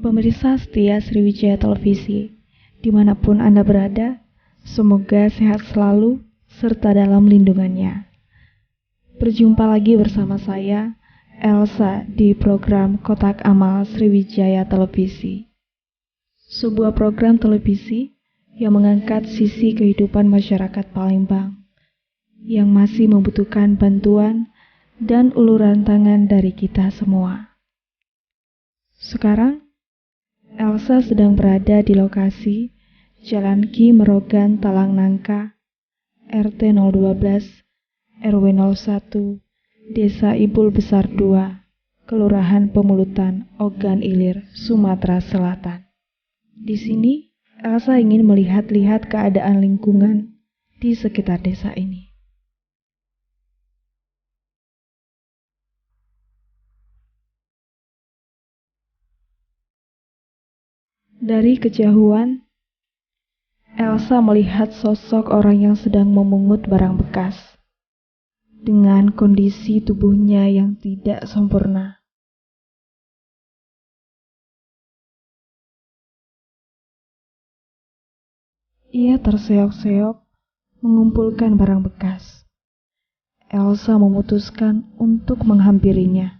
Pemirsa setia Sriwijaya Televisi, dimanapun Anda berada, semoga sehat selalu serta dalam lindungannya. Berjumpa lagi bersama saya, Elsa, di program Kotak Amal Sriwijaya Televisi. Sebuah program televisi yang mengangkat sisi kehidupan masyarakat Palembang yang masih membutuhkan bantuan dan uluran tangan dari kita semua. Sekarang, Elsa sedang berada di lokasi Jalan Ki Merogan Talang Nangka, RT 012, RW 01, Desa Ibul Besar 2, Kelurahan Pemulutan, Ogan Ilir, Sumatera Selatan. Di sini, Elsa ingin melihat-lihat keadaan lingkungan di sekitar desa ini. Dari kejauhan, Elsa melihat sosok orang yang sedang memungut barang bekas dengan kondisi tubuhnya yang tidak sempurna. Ia terseok-seok mengumpulkan barang bekas. Elsa memutuskan untuk menghampirinya.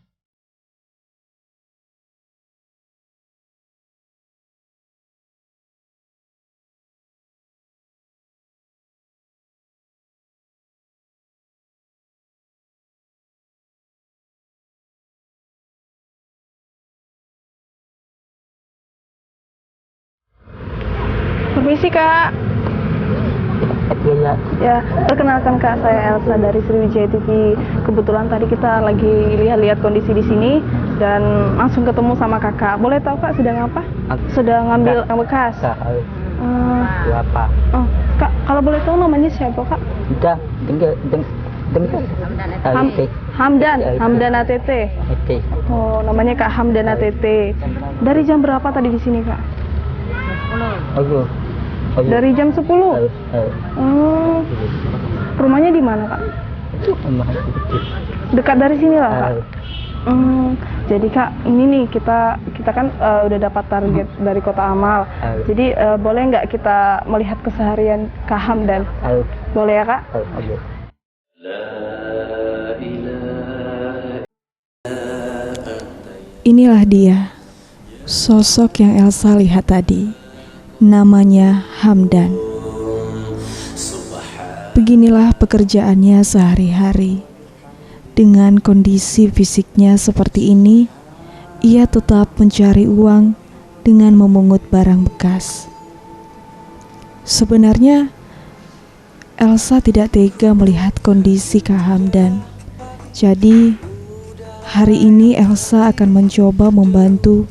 Permisi Kak. Ya, perkenalkan Kak, saya Elsa dari Sriwijaya TV. Kebetulan tadi kita lagi lihat-lihat kondisi di sini dan langsung ketemu sama Kakak. Boleh tahu Kak sedang apa? Sedang ngambil yang bekas. Apa? Oh, Kak, kalau boleh tahu namanya siapa Kak? Hamdan ATT. Oh, namanya Kak Hamdan ATT. Dari jam berapa tadi di sini Kak? Dari jam 10? Rumahnya di mana Kak? Dekat dari sini lah Kak? Jadi Kak, ini nih kita kan udah dapat target dari Kota Amal. Jadi boleh nggak kita melihat keseharian Kak Hamdan? Boleh ya Kak? Inilah dia, sosok yang Elsa lihat tadi. Namanya Hamdan. Beginilah pekerjaannya sehari-hari. Dengan kondisi fisiknya seperti ini, ia tetap mencari uang dengan memungut barang bekas. Sebenarnya, Elsa tidak tega melihat kondisi Kak Hamdan. Jadi, hari ini Elsa akan mencoba membantu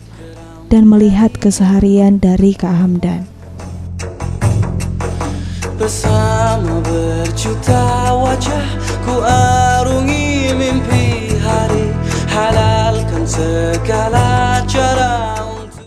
dan melihat keseharian dari Kak Hamdan. Bersama berjuta wajah ku arungi mimpi hari, halalkan segala cara